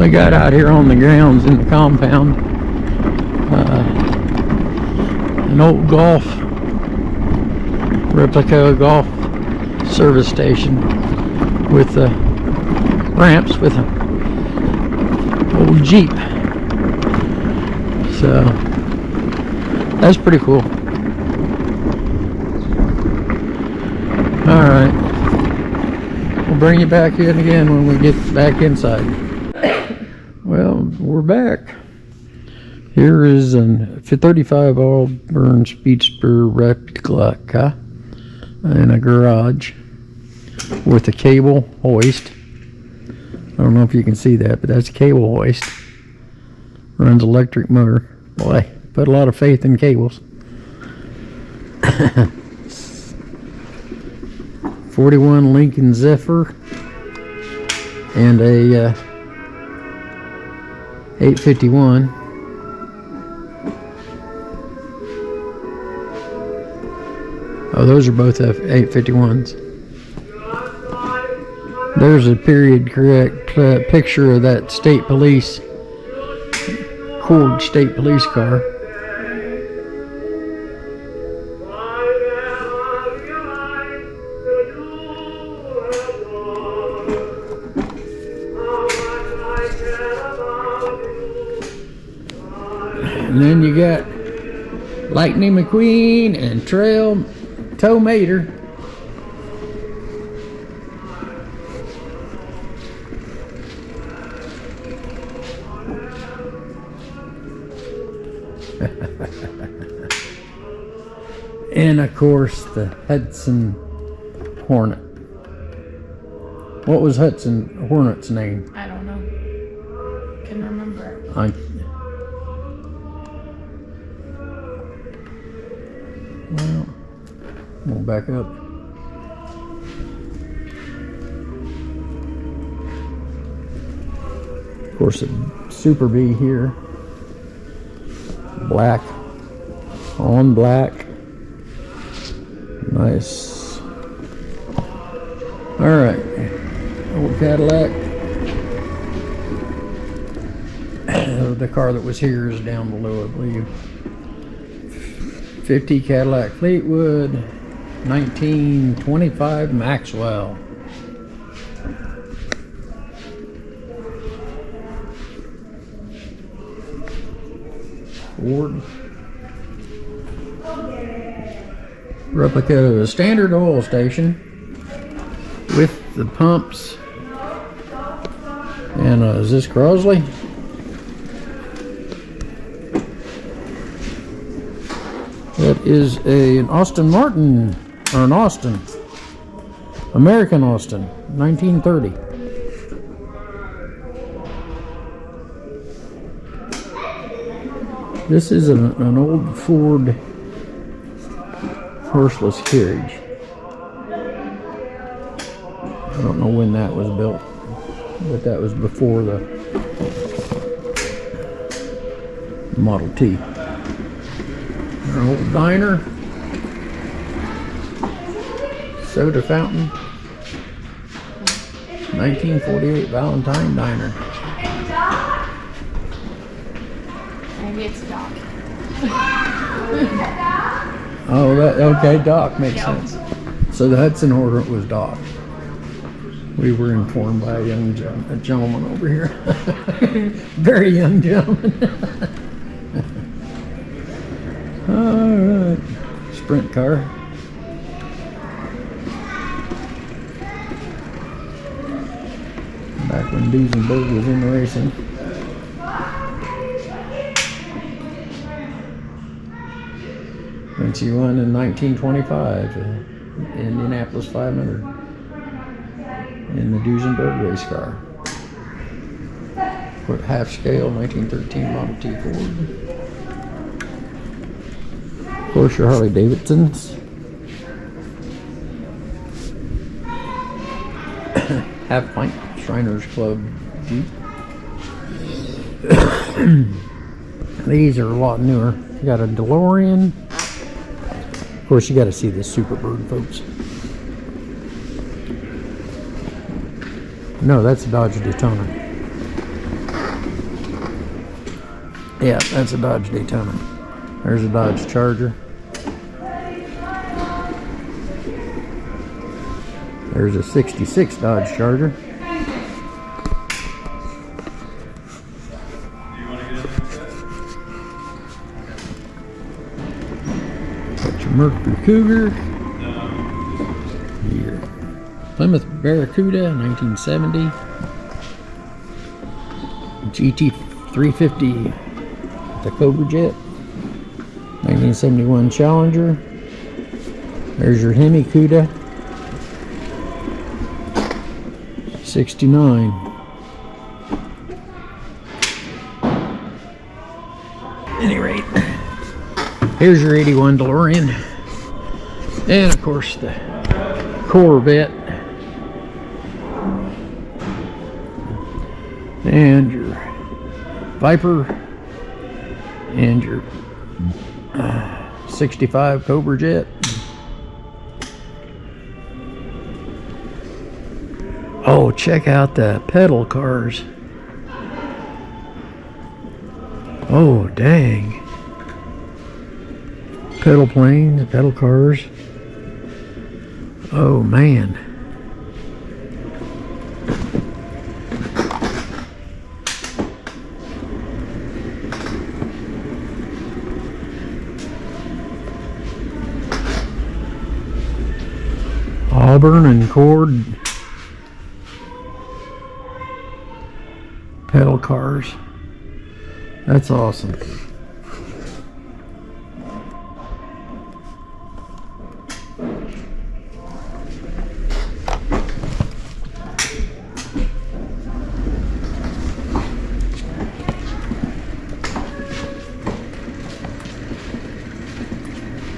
they got out here on the grounds in the compound an old replica golf service station with ramps with an old Jeep. So that's pretty cool. Alright, we'll bring you back in again when we get back inside. Well, we're back. Here is a 35 Auburn Speedster replica in a garage with a cable hoist. I don't know if you can see that, but that's a cable hoist. Runs electric motor. Boy, I put a lot of faith in cables. 41 Lincoln Zephyr and a 851. Oh, those are both 851s. There's a period correct picture of that state police, Cord state police car. And then you got Lightning McQueen and Trail Toe Mater. And of course the Hudson Hornet. What was Hudson Hornet's name? I don't know. Can remember. Well, we'll back up. Of course, a Super B here. Black on black. Nice. All right, old Cadillac. The car that was here is down below, I believe. 50 Cadillac Fleetwood, 1925 Maxwell. Ford. Replica of a standard oil station with the pumps. And is this Crosley? That is an Austin Martin, or an Austin, American Austin, 1930. This is an old Ford horseless carriage. I don't know when that was built, but that was before the Model T. Our old diner, soda fountain, 1948 Valentine Diner. Maybe it's Doc. Oh, okay, Doc makes sense. So the Hudson Hornet was Doc. We were informed by a young gentleman over here. Very young gentleman. Alright, sprint car. Back when Duesenberg was in the racing. And she won in 1925, Indianapolis 500 in the Duesenberg race car. Half scale 1913 Model T Ford. Of course, your Harley Davidsons. Half pint Shriners Club Jeep. These are a lot newer. You got a DeLorean. Of course, you got to see this Superbird, folks. No, that's a Dodge Daytona. Yeah, that's a Dodge Daytona. There's a Dodge Charger. There's a 66 Dodge Charger. Got your Mercury Cougar. Your Plymouth Barracuda, 1970. GT350 the Cobra Jet. 1971 Challenger. There's your Hemi Cuda. 69. Any rate, here's your 81 DeLorean. And of course the Corvette. And your Viper. And your 65 Cobra Jet. Oh, check out the pedal cars. Oh, dang. Pedal planes, pedal cars. Oh, man. Auburn and cord pedal cars. That's awesome.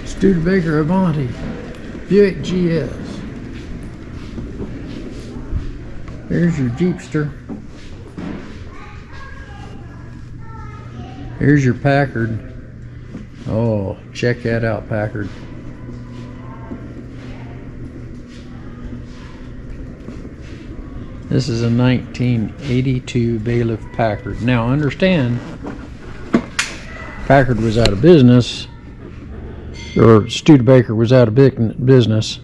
Studebaker Avanti, Buick GS. Here's your Jeepster. Here's your Packard. Oh, check that out, Packard. This is a 1982 Bailiff Packard. Now understand, Packard was out of business, or Studebaker was out of business.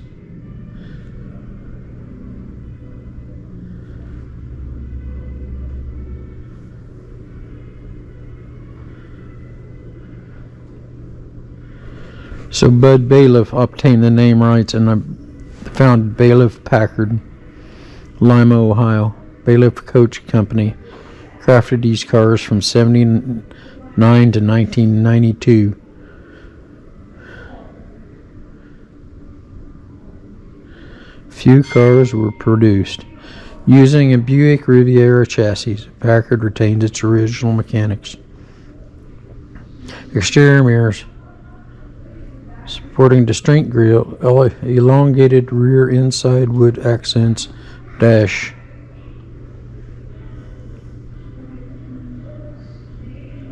So Bud Bailiff obtained the name rights and founded Bailiff Packard, Lima, Ohio. Bailiff Coach Company crafted these cars from '79 to 1992. Few cars were produced. Using a Buick Riviera chassis, Packard retains its original mechanics. Exterior mirrors. Sporting distinct grille, elongated rear inside wood accents, dash.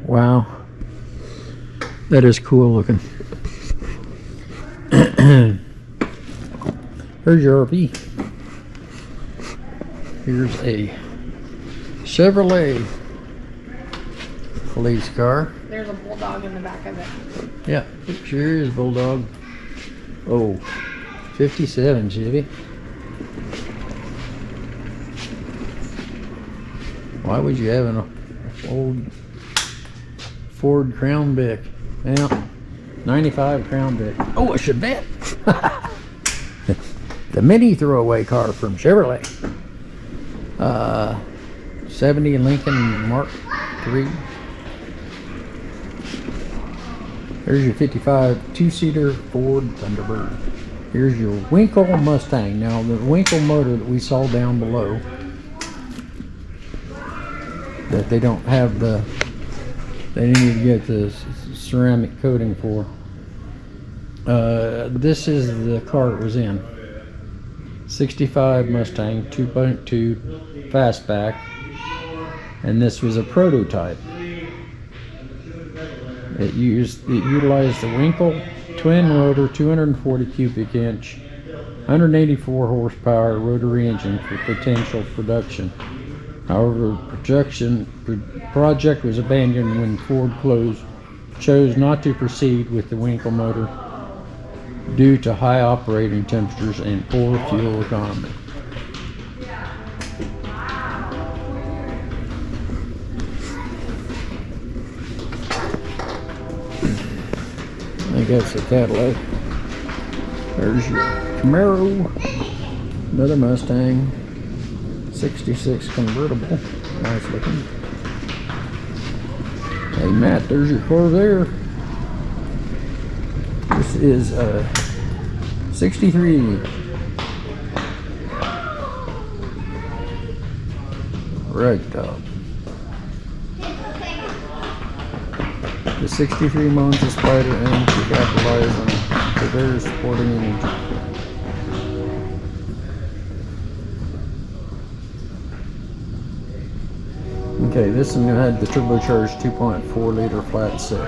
Wow, that is cool looking. Here's your RV. Here's a Chevrolet police car. There's a bulldog in the back of it. Yeah, sure is Bulldog. Oh, 57 Chevy. Why would you have an old Ford Crown Vic? Yeah, 95 Crown Vic. Oh, a Chevette. The mini throwaway car from Chevrolet. 70 Lincoln Mark III. There's your 55 two-seater Ford Thunderbird. Here's your Winkle Mustang. Now the Winkle motor that we saw down below, that they don't have the, they need to get the ceramic coating for. This is the car it was in. 65 Mustang 2.2 fastback, and this was a prototype. It utilized the Winkle twin rotor 240 cubic inch 184 horsepower rotary engine for potential production. However, the project was abandoned when Ford chose not to proceed with the Winkle motor due to high operating temperatures and poor fuel economy. I think that's a Cadillac. There's your Camaro, another Mustang, 66 convertible, nice looking. Hey Matt, there's your car there. This is a 63 right top. The 63 Monza Spider aims to capitalize on the very sporting image. Okay, this one had the turbocharged 2.4 liter flat six.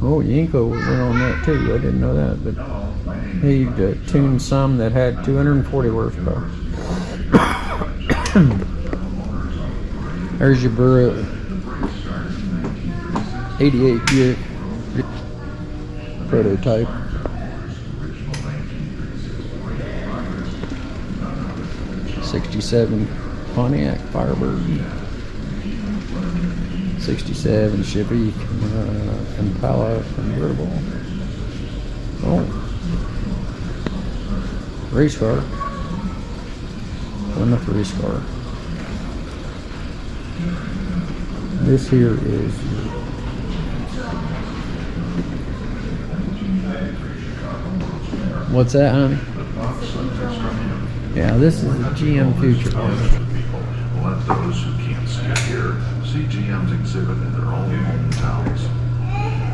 Oh, Yinko went on that too. I didn't know that, but he tuned some that had 240 horsepower. There's your Burra 88 Buick prototype. '67 Pontiac Firebird. '67 Chevy Impala convertible. Oh, race car. Plymouth race car. This here is what's that, honey? Yeah, this is the GM Future. Let those who can't see it here see GM's exhibit in their own hometowns.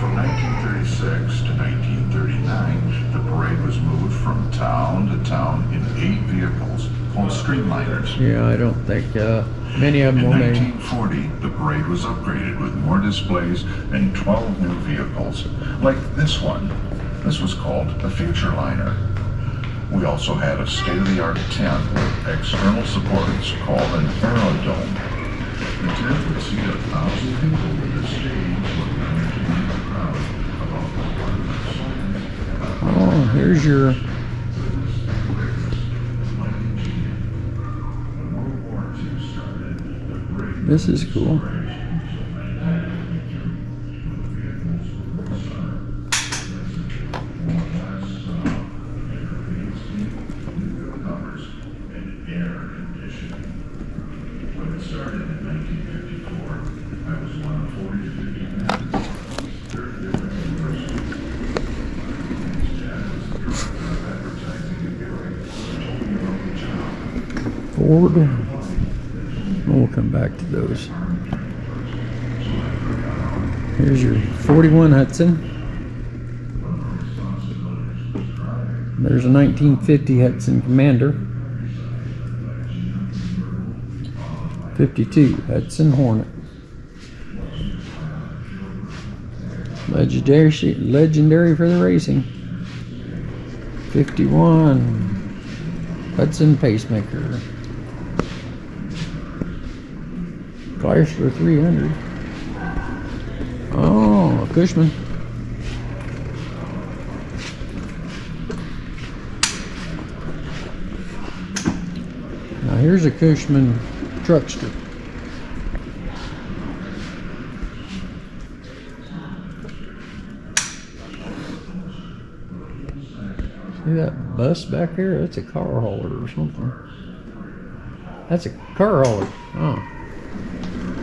From 1936 to 1939, the parade was moved from town to town in 8 vehicles called streamliners. Yeah, I don't think many of them were made. In 1940, the parade was upgraded with more displays and 12 new vehicles, like this one. This was called a Future Liner. We also had a state-of-the-art tent with external supports called an aerodome. The tent would seat 1,000 people with the stage looking underneath the crowd about the apartments. Oh, here's your this is cool. Ford. We'll come back to those. Here's your 41 Hudson. There's a 1950 Hudson Commander. 52 Hudson Hornet. Legendary for the racing. 51 Hudson Pacemaker. Chrysler 300. Oh, a Cushman. Now here's a Cushman truckster. See that bus back there? That's a car hauler or something. That's a car hauler. Oh.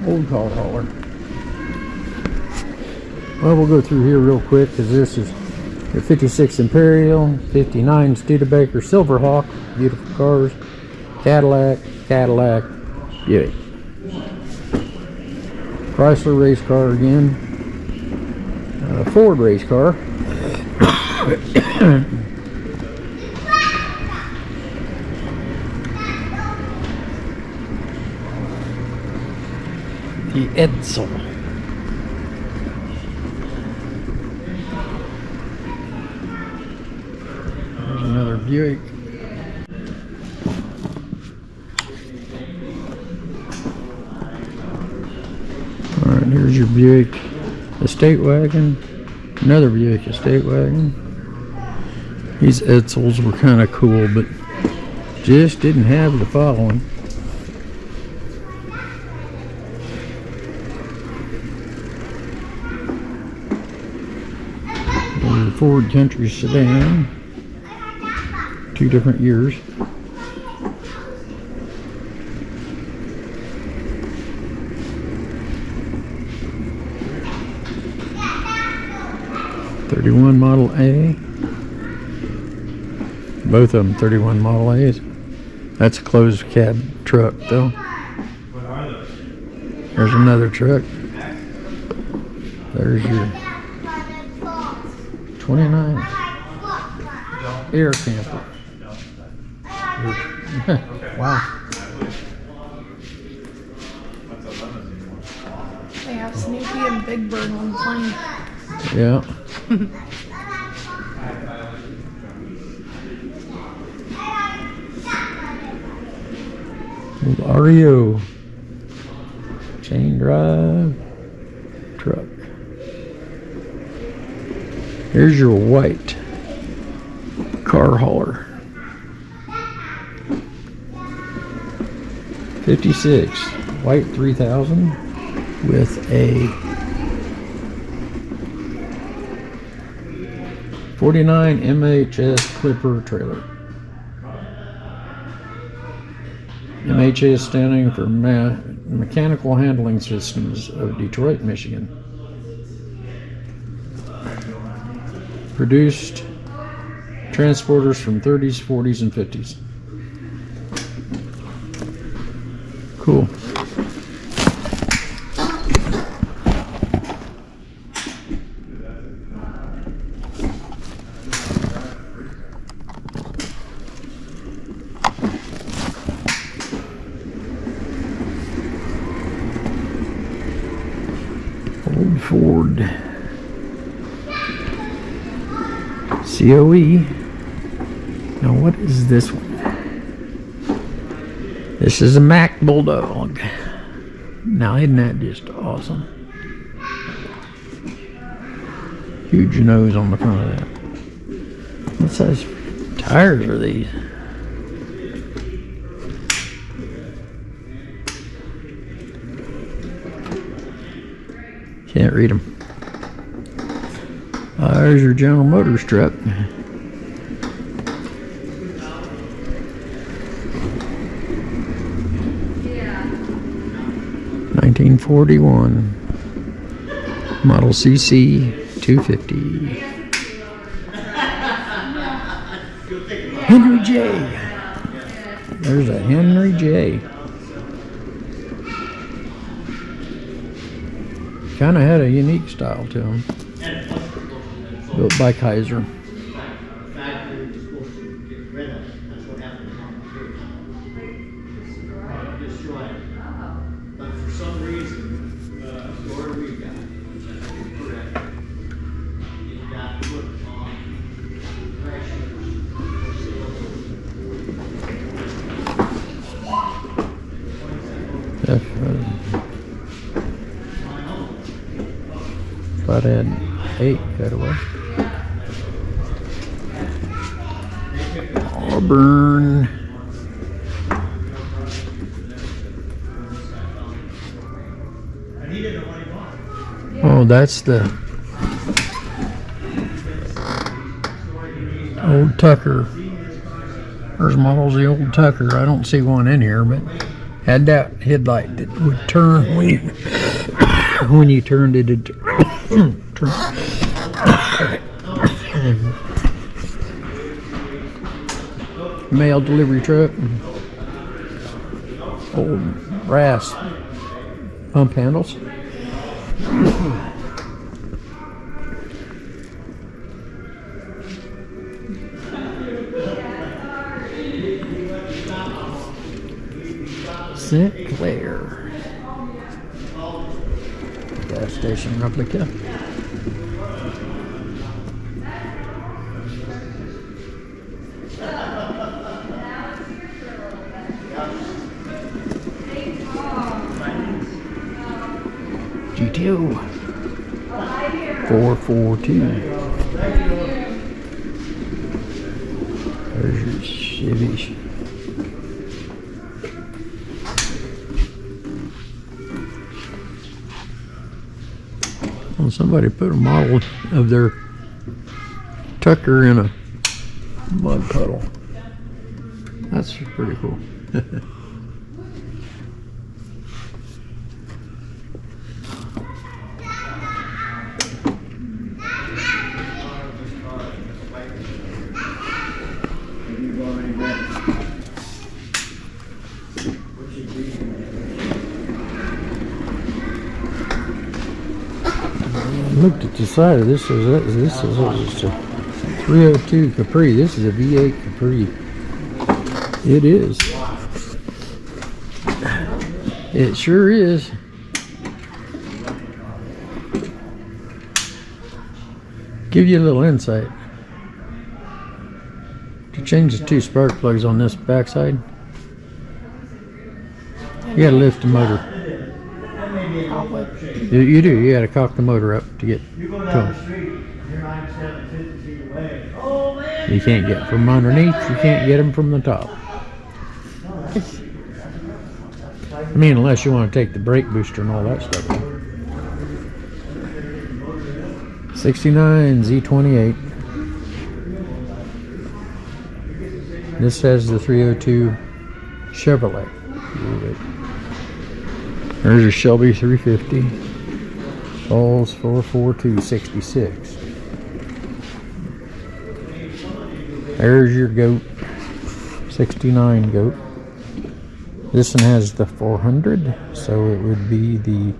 Old car hauler. Well, we'll go through here real quick because this is the 56 Imperial, 59 Studebaker Silverhawk, beautiful cars, Cadillac, Buick. Chrysler race car again, Ford race car. The Edsel. There's another Buick. Alright, here's your Buick estate wagon. Another Buick estate wagon. These Edsels were kind of cool, but just didn't have the following. There's a Ford Country sedan. 2 different years. '31 Model A. Both of them 31 Model A's. That's a closed cab truck though. There's another truck. There's your 29 air camper. Wow. They have Snoopy and Big Bird on the plane. Yeah. REO chain drive truck. Here's your white car hauler. 56 white 3000 with a 49 MHS Clipper trailer. MHS standing for Mechanical Handling Systems of Detroit, Michigan. Produced transporters from 30s, 40s, and 50s. Cool. Old Ford COE. Now what is this one? This is a Mack Bulldog. Now isn't that just awesome? Huge nose on the front of that. What size tires are these? Can't read them. There's your General Motors truck. Yeah. 1941 Model CC 250. Henry J. There's a Henry J. Kind of had a unique style to him. Built by Kaiser. But I had 8 cutaway. Auburn. Oh, that's the old Tucker. There's models of the old Tucker. I don't see one in here, but had that headlight that would turn when you when you turned it. Mail delivery truck. Old brass pump handles. Sinclair. gas station replica. GTO 442. There's your Chevy. Well, somebody put a model of their Tucker in a mud puddle. That's pretty cool. Looked at the side of this is a 302 Capri. This is a V8 Capri. It is. It sure is. Give you a little insight. To change the two spark plugs on this backside, you gotta lift the motor. You do. You got to cock the motor up to get to them. You can't get from underneath. You can't get them from the top. I mean, unless you want to take the brake booster and all that stuff. 69 Z28. This has the 302 Chevrolet. There's a Shelby 350. Falls 44266. There's your goat. 69 goat. This one has the 400, so it would be the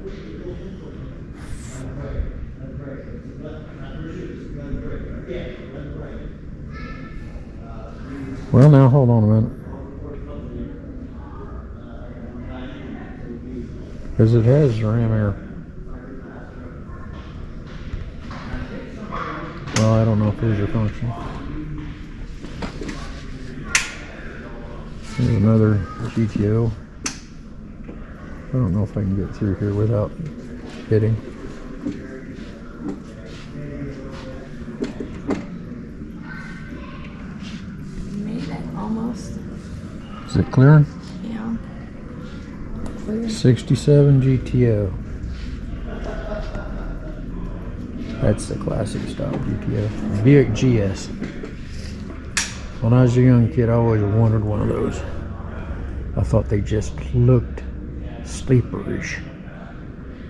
well, now hold on a minute. Because it has ram air. Well, I don't know if those are functional. Here's another GTO. I don't know if I can get through here without hitting. Made it almost. Is it clearing? Yeah. Clear. 67 GTO. That's the classic style GTO. Buick GS. When I was a young kid, I always wanted one of those. I thought they just looked sleeperish.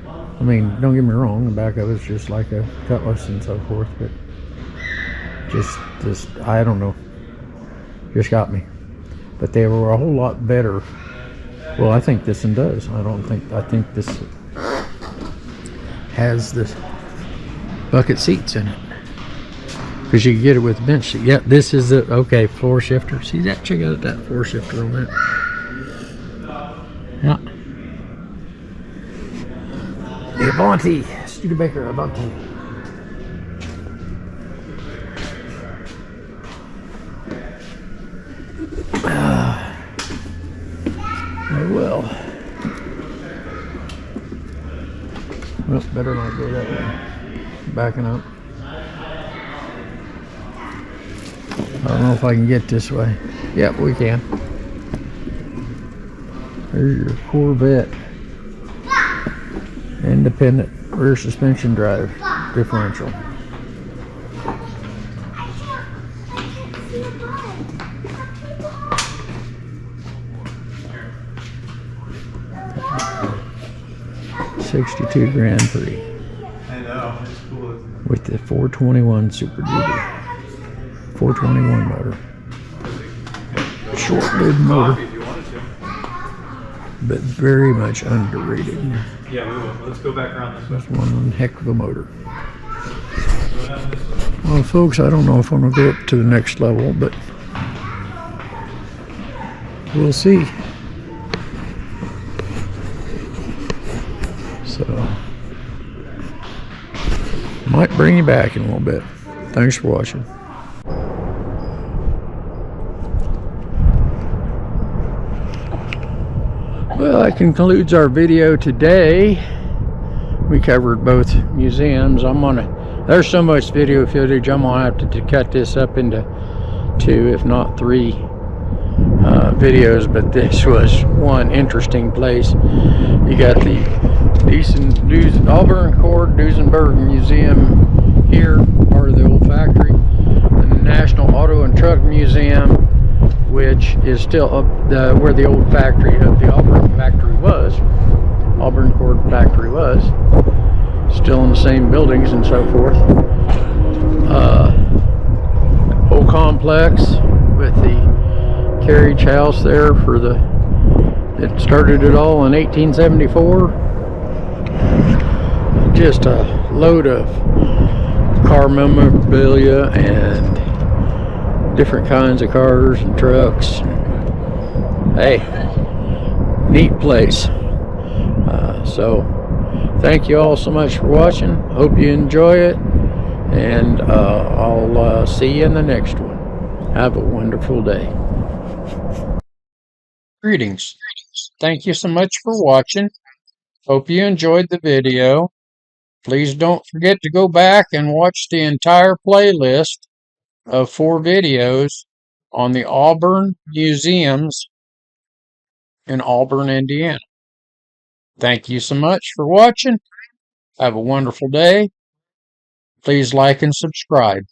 I mean, don't get me wrong, the back of it's just like a Cutlass and so forth, but just I don't know, just got me. But they were a whole lot better. Well, I think this one does. I think this has the bucket seats in it. Because you can get it with a bench seat. Yep, this is the, okay, floor shifter. See that? Check out that floor shifter on that. Yeah. The Avanti. Studebaker Avanti. Oh well. Well, better not go that way. Backing up. I don't know if I can get this way. Yep, we can. There's your Corvette. Independent rear suspension drive differential. $62 Grand Prix. I know, it's cool. With the 421 Super Duty. 421 motor. Short-lived motor, If you wanted to. but very much underrated. Yeah, we will. Let's go back around this way. That's one heck of a motor. Go down this way. Well, folks, I don't know if I'm going to go up to the next level, but we'll see. So, Might bring you back in a little bit. Thanks for watching. Well, that concludes our video today. We covered both museums. There's so much video footage, I'm gonna have to cut this up into 2, if not 3 videos, but this was one interesting place. You got the Auburn Cord Duesenberg Museum here, part of the old factory, and the National Auto and Truck Museum, which is still up where the old factory of the Auburn factory was. Auburn Cord factory was still in the same buildings and so forth. Whole complex with the carriage house there it started it all in 1874. Just a load of car memorabilia and different kinds of cars and trucks. Hey, neat place. So thank you all so much for watching. Hope you enjoy it, and I'll see you in the next one. Have a wonderful day. Greetings. Thank you so much for watching. Hope you enjoyed the video. Please don't forget to go back and watch the entire playlist of 4 videos on the Auburn Museums in Auburn, Indiana. Thank you so much for watching. Have a wonderful day. Please like and subscribe.